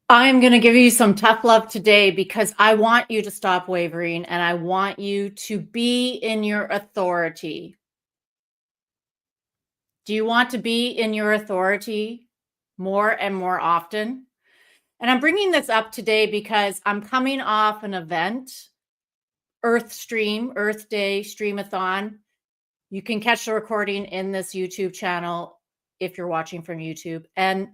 I'm going to give you some tough love today because I want you to stop wavering and I want you to be in your authority. Do you want to be in your authority more and more often? And I'm bringing this up today because I'm coming off an event, Earth Day Streamathon. You can catch the recording in this YouTube channel if you're watching from YouTube. And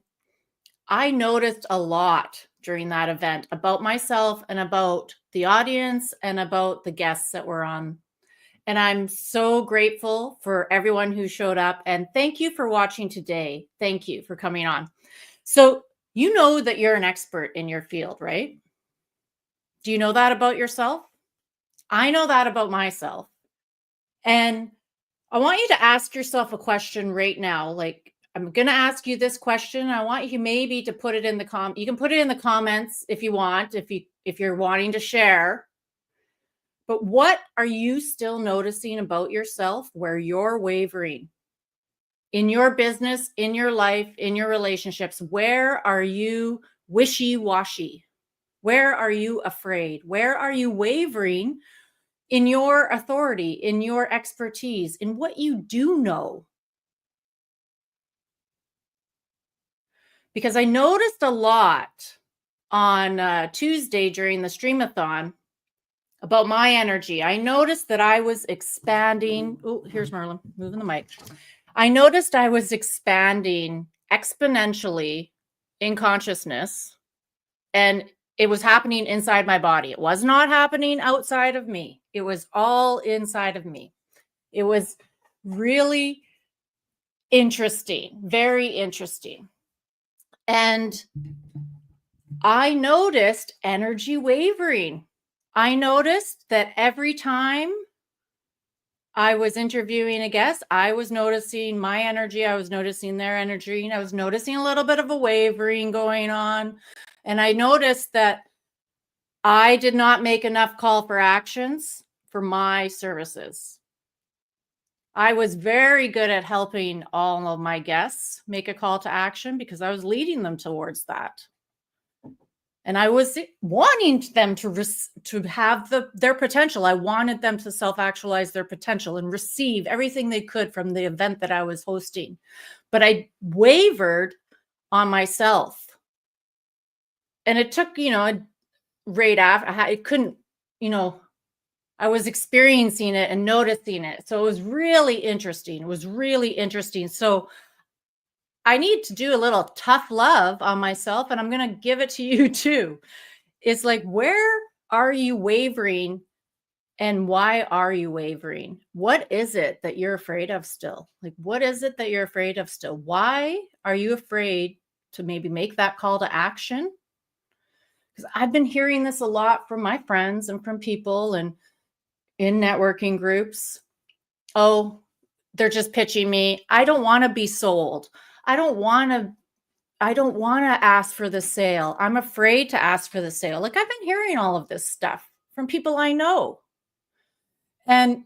I noticed a lot during that event about myself and about the audience and about the guests that were on. And I'm so grateful for everyone who showed up. And thank you for watching today. Thank you for coming on. So, you know that you're an expert in your field, right? Do you know that about yourself? I know that about myself. And I want you to ask yourself a question right now. Like, I'm going to ask you this question. I want you maybe to put it in the you can put it in the comments if you want, if you're wanting to share. But what are you still noticing about yourself where you're wavering? In your business, in your life, in your relationships, where are you wishy-washy? Where are you afraid? Where are you wavering in your authority, in your expertise, in what you do know? Because I noticed a lot on Tuesday during the Streamathon about my energy. I noticed that I was expanding. Oh, here's Merlin moving the mic. I noticed I was expanding exponentially in consciousness, and it was happening inside my body. It was not happening outside of me. It was all inside of me. It was really interesting, very interesting. And I noticed energy wavering. I noticed that every time I was interviewing a guest, I was noticing my energy. I was noticing their energy. And I was noticing a little bit of a wavering going on. And I noticed that I did not make enough call for actions for my services. I was very good at helping all of my guests make a call to action because I was leading them towards that. And I was wanting them to have their potential. I wanted them to self-actualize their potential and receive everything they could from the event that I was hosting. But I wavered on myself. And it took, right after, it couldn't, I was experiencing it and noticing it. So it was really interesting. It was really interesting. So I need to do a little tough love on myself, and I'm going to give it to you too. It's like, where are you wavering and why are you wavering? What is it that you're afraid of still? Like, what is it that you're afraid of still? Why are you afraid to maybe make that call to action? Because I've been hearing this a lot from my friends and from people and in networking groups. Oh, they're just pitching me. I don't want to be sold. I don't want to ask for the sale. I'm afraid to ask for the sale. Like, I've been hearing all of this stuff from people I know. And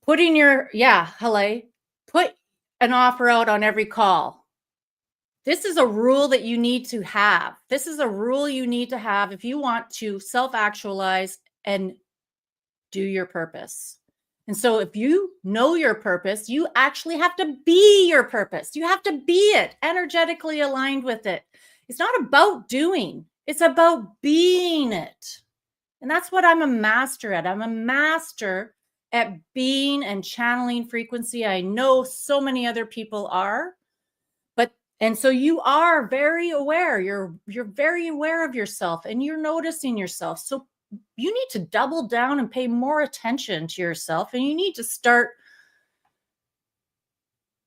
putting put an offer out on every call. This is a rule that you need to have. This is a rule you need to have if you want to self-actualize and do your purpose. And so if you know your purpose, you actually have to be your purpose. You have to be it, energetically aligned with it. It's not about doing, it's about being it. And that's what I'm a master at. I'm a master at being and channeling frequency. I know so many other people are. And so you are very aware. You're very aware of yourself and you're noticing yourself. So you need to double down and pay more attention to yourself, and you need to start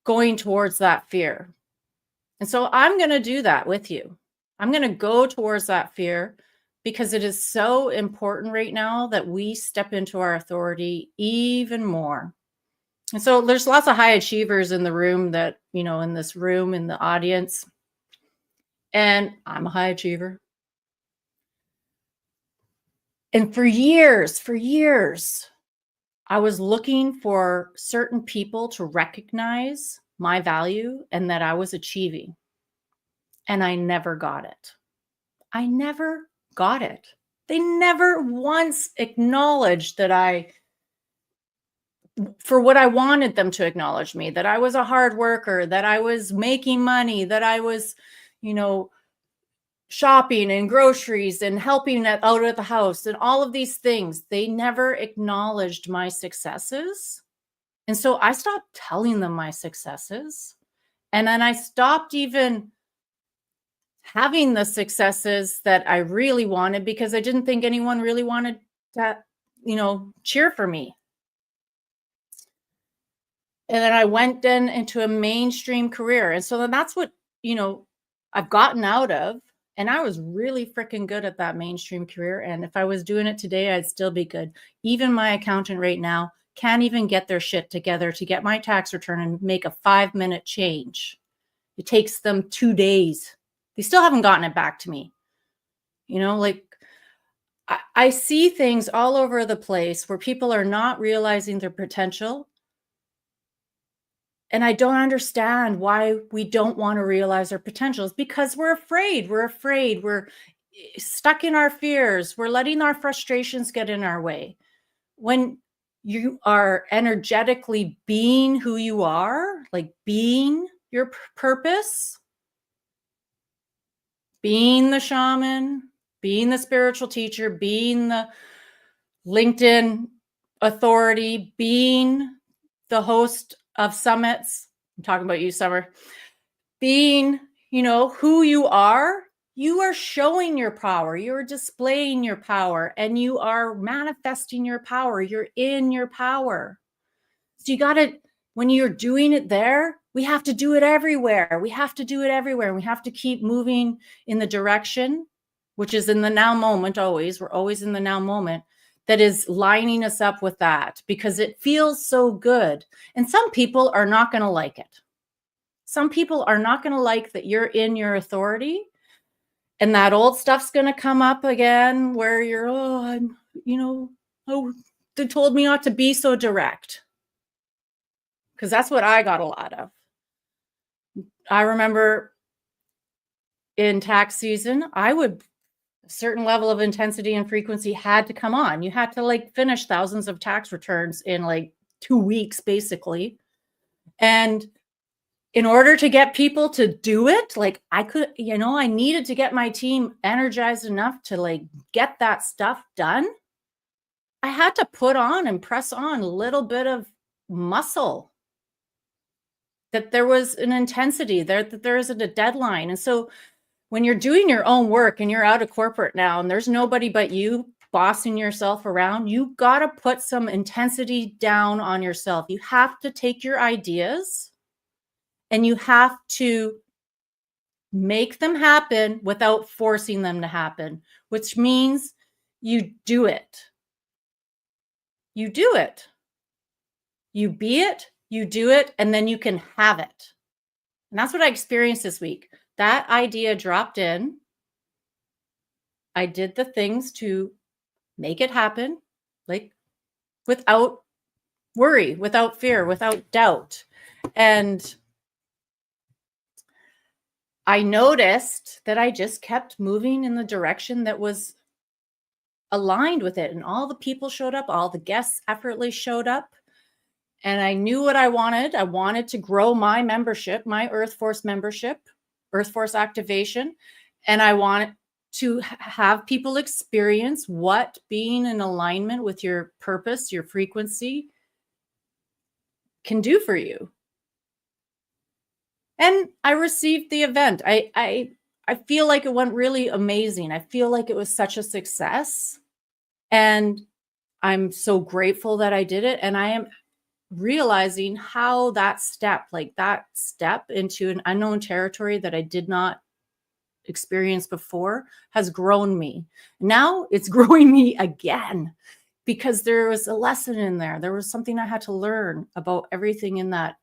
going towards that fear. And so I'm going to do that with you. I'm going to go towards that fear because it is so important right now that we step into our authority even more. And so there's lots of high achievers in the room that, in this room, in the audience. And I'm a high achiever. And for years, I was looking for certain people to recognize my value and that I was achieving. and I never got it. I never got it. They never once acknowledged that for what I wanted them to acknowledge me, that I was a hard worker, that I was making money, that I was, shopping and groceries and helping out at the house and all of these things. They never acknowledged my successes. And so I stopped telling them my successes. And then I stopped even having the successes that I really wanted because I didn't think anyone really wanted to, cheer for me. And then I went then into a mainstream career. And so then that's what, I've gotten out of. And I was really freaking good at that mainstream career. And if I was doing it today, I'd still be good. Even my accountant right now can't even get their shit together to get my tax return and make a 5-minute change. It takes them 2 days. They still haven't gotten it back to me. I see things all over the place where people are not realizing their potential. And I don't understand why we don't want to realize our potential. It's because we're afraid. We're afraid. We're stuck in our fears. We're letting our frustrations get in our way. When you are energetically being who you are, like being your purpose, being the shaman, being the spiritual teacher, being the LinkedIn authority, being the host of summits. I'm talking about you, Summer. Being, who you are showing your power. You're displaying your power and you are manifesting your power. You're in your power. So you got to, when you're doing it there, we have to do it everywhere. We have to do it everywhere. We have to keep moving in the direction, which is in the now moment always. We're always in the now moment. That is lining us up with that because it feels so good. And some people are not going to like it. Some people are not going to like that you're in your authority and that old stuff's going to come up again where you're, they told me not to be so direct. Because that's what I got a lot of. I remember in tax season, a certain level of intensity and frequency had to come on. You had to finish thousands of tax returns in 2 weeks, basically. And in order to get people to do it, I needed to get my team energized enough to get that stuff done. I had to put on and press on a little bit of muscle, that there was an intensity there, that there isn't a deadline. And so when you're doing your own work and you're out of corporate now and there's nobody but you bossing yourself around, you got to put some intensity down on yourself. You have to take your ideas and you have to make them happen without forcing them to happen, which means you do it. You do it. You be it, you do it, and then you can have it. And that's what I experienced this week. That idea dropped in. I did the things to make it happen, without worry, without fear, without doubt. And I noticed that I just kept moving in the direction that was aligned with it. And all the people showed up, all the guests effortlessly showed up. And I knew what I wanted. I wanted to grow my membership, my Earth Force membership, Earth Force activation. And I wanted to have people experience what being in alignment with your purpose, your frequency can do for you. And I received the event. I feel like it went really amazing. I feel like it was such a success. And I'm so grateful that I did it. And I am realizing how that step into an unknown territory that I did not experience before has grown me. Now it's growing me again because there was a lesson in there. There was something I had to learn about everything in that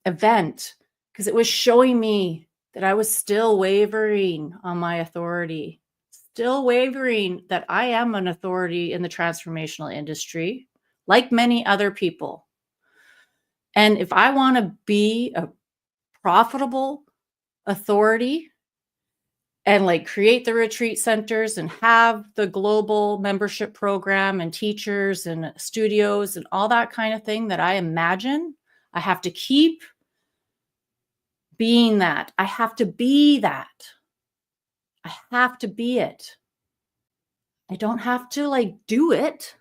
event because it was showing me that I was still wavering on my authority, still wavering that I am an authority in the transformational industry, like many other people. And if I want to be a profitable authority and like create the retreat centers and have the global membership program and teachers and studios and all that kind of thing that I imagine, I have to keep being that. I have to be that. I have to be it. I don't have to like do it.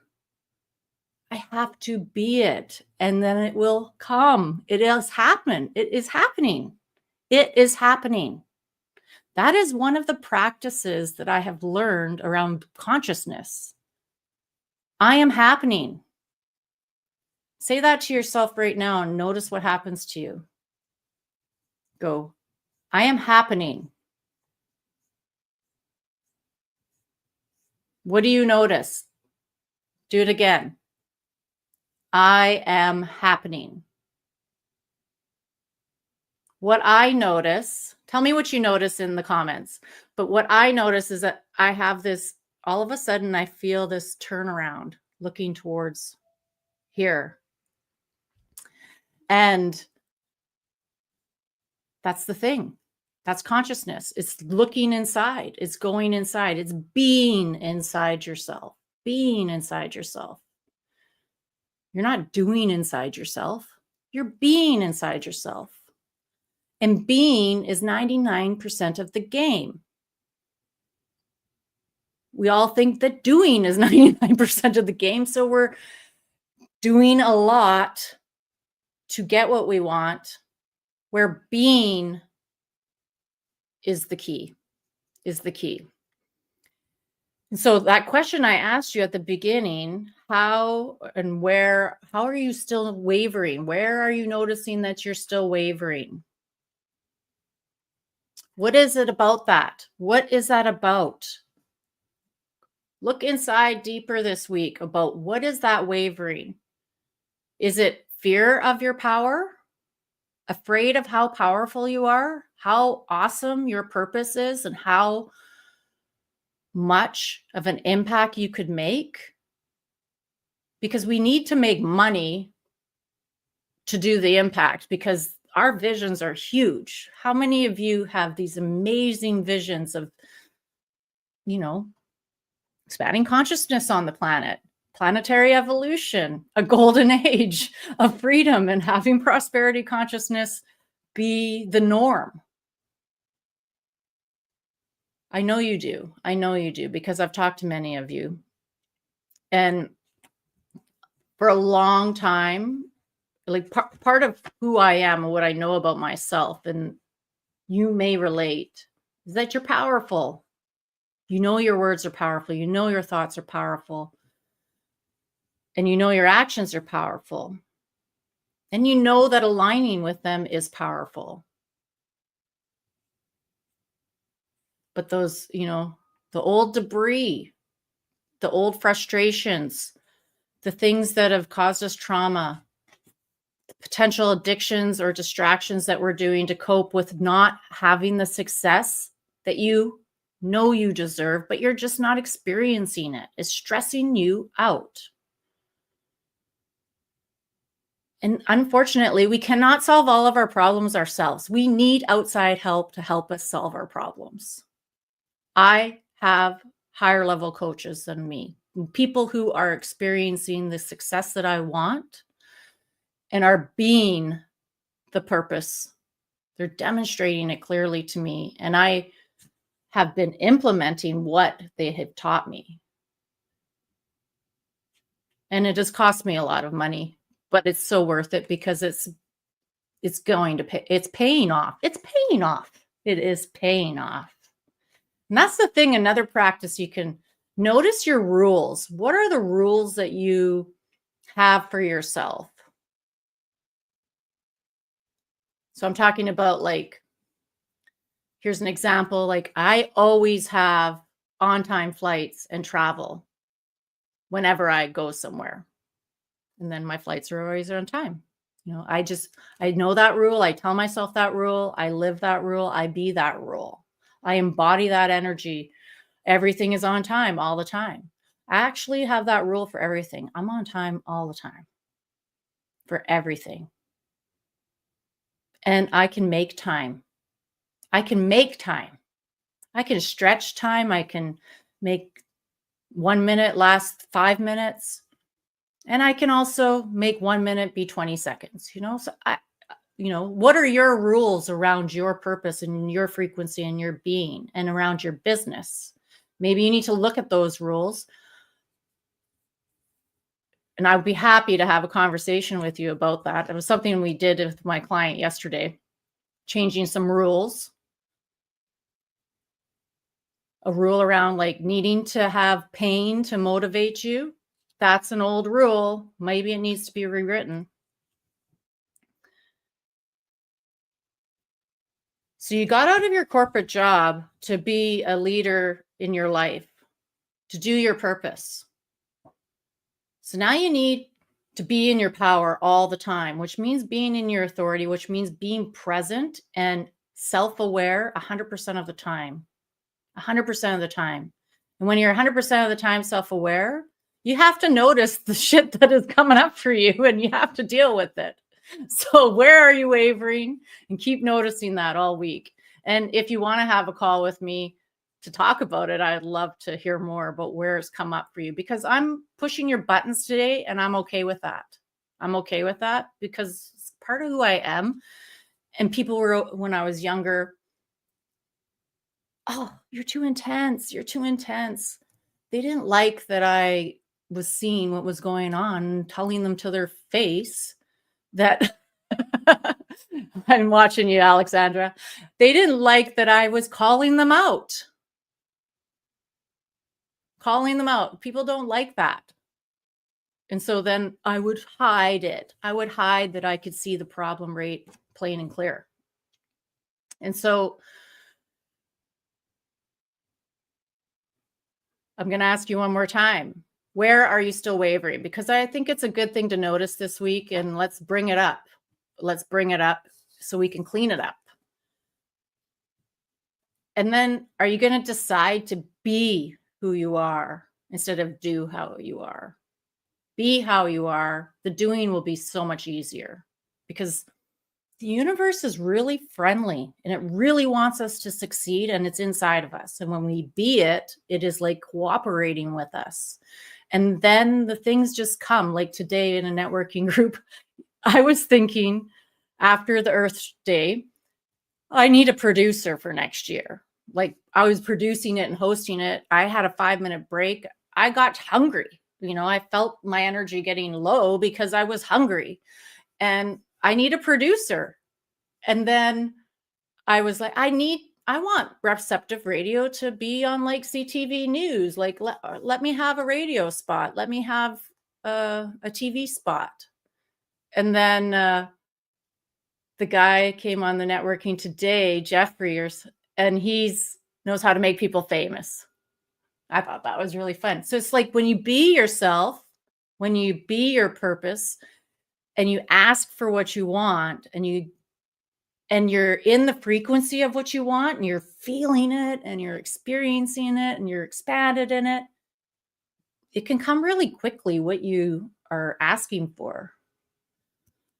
I have to be it. And then it will come. It is happen. It is happening. It is happening. That is one of the practices that I have learned around consciousness. I am happening. Say that to yourself right now and notice what happens to you. Go, I am happening. What do you notice? Do it again. I am happening. What I notice, tell me what you notice in the comments, but what I notice is that I have this, all of a sudden, I feel this turnaround looking towards here. And that's the thing. That's consciousness. It's looking inside. It's going inside. It's being inside yourself. Being inside yourself. You're not doing inside yourself. You're being inside yourself. And being is 99% of the game. We all think that doing is 99% of the game. So we're doing a lot to get what we want, where being is the key, And so that question I asked you at the beginning, how and where, how are you still wavering? Where are you noticing that you're still wavering? What is it about that? What is that about? Look inside deeper this week about what is that wavering? Is it fear of your power? Afraid of how powerful you are? How awesome your purpose is and how much of an impact you could make? Because we need to make money to do the impact because our visions are huge. How many of you have these amazing visions of, you know, expanding consciousness on the planet, planetary evolution, a golden age of freedom, and having prosperity consciousness be the norm? I know you do. I know you do because I've talked to many of you. And for a long time, like part of who I am and what I know about myself, and you may relate, is that you're powerful. You know your words are powerful. You know your thoughts are powerful. And you know your actions are powerful. And you know that aligning with them is powerful. But those, you know, the old debris, the old frustrations, the things that have caused us trauma, the potential addictions or distractions that we're doing to cope with not having the success that you know you deserve, but you're just not experiencing it. It's stressing you out. And unfortunately, we cannot solve all of our problems ourselves. We need outside help to help us solve our problems. I have higher level coaches than me, people who are experiencing the success that I want and are being the purpose. They're demonstrating it clearly to me. And I have been implementing what they have taught me. And it has cost me a lot of money, but it's so worth it because it's going to pay. It's paying off. It's paying off. It is paying off. And that's the thing. Another practice, you can notice your rules. What are the rules that you have for yourself? So I'm talking about, like, here's an example. Like, I always have on-time flights and travel whenever I go somewhere. And then my flights are always on time. You know, I know that rule. I tell myself that rule. I live that rule. I be that rule. I embody that energy. Everything is on time all the time. I actually have that rule for everything. I'm on time all the time for everything. And I can make time. I can make time. I can stretch time. I can make 1 minute last 5 minutes. And I can also make 1 minute be 20 seconds, So what are your rules around your purpose and your frequency and your being and around your business? Maybe you need to look at those rules. And I would be happy to have a conversation with you about that. It was something we did with my client yesterday, changing some rules. A rule around like needing to have pain to motivate you. That's an old rule. Maybe it needs to be rewritten. So you got out of your corporate job to be a leader in your life, to do your purpose. So now you need to be in your power all the time, which means being in your authority, which means being present and self-aware 100% of the time. 100% of the time. And when you're 100% of the time self-aware, you have to notice the shit that is coming up for you and you have to deal with it. So where are you wavering? And keep noticing that all week. And if you want to have a call with me to talk about it, I'd love to hear more about where it's come up for you, because I'm pushing your buttons today and I'm okay with that. I'm okay with that because it's part of who I am. And people were, when I was younger, oh, you're too intense. You're too intense. They didn't like that I was seeing what was going on, telling them to their face that I'm watching you, Alexandra. They didn't like that I was calling them out. Calling them out. People don't like that. And so then I would hide it. I would hide that I could see the problem rate plain and clear. And so I'm going to ask you one more time. Where are you still wavering? Because I think it's a good thing to notice this week, and let's bring it up. Let's bring it up so we can clean it up. And then are you going to decide to be who you are instead of do how you are? Be how you are. The doing will be so much easier because the universe is really friendly and it really wants us to succeed, and it's inside of us. And when we be it, it is like cooperating with us. And then the things just come. Like today in a networking group, I was thinking after the Earth Day, I need a producer for next year. Like I was producing it and hosting it. I had a 5-minute break. I got hungry. I felt my energy getting low because I was hungry and I need a producer. And then I was like, I want Receptive Radio to be on like CTV News. Like, let me have a radio spot. Let me have a TV spot. And then the guy came on the networking today, Jeffrey, and he's knows how to make people famous. I thought that was really fun. So it's like when you be yourself, when you be your purpose, and you ask for what you want, and you're in the frequency of what you want, and you're feeling it, and you're experiencing it, and you're expanded in it, it can come really quickly what you are asking for.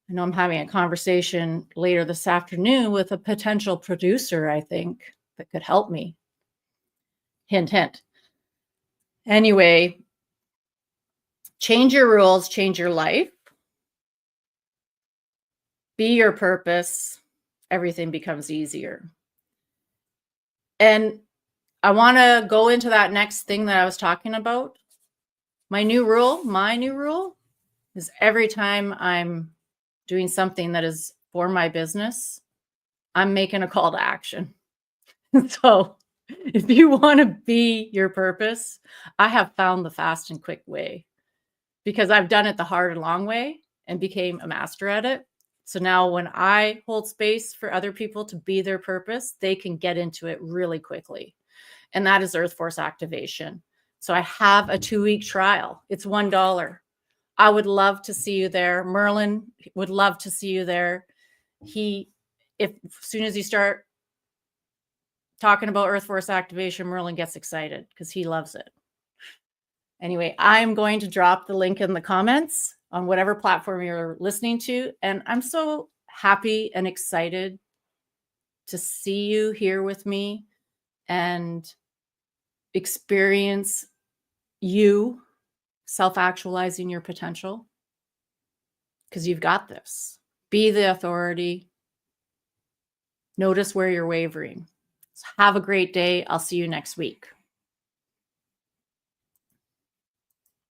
I know I'm having a conversation later this afternoon with a potential producer, I think, that could help me. Hint, hint. Anyway, change your rules, change your life. Be your purpose. Everything becomes easier. And I want to go into that next thing that I was talking about. My new rule is every time I'm doing something that is for my business, I'm making a call to action. So if you want to be your purpose, I have found the fast and quick way because I've done it the hard and long way and became a master at it. So now when I hold space for other people to be their purpose, they can get into it really quickly. And that is Earth Force activation. So I have a 2-week trial. It's $1. I would love to see you there. Merlin would love to see you there. As soon as you start talking about Earth Force activation, Merlin gets excited because he loves it. Anyway, I'm going to drop the link in the comments on whatever platform you're listening to. And I'm so happy and excited to see you here with me and experience you self-actualizing your potential, because you've got this. Be the authority. Notice where you're wavering. So have a great day. I'll see you next week.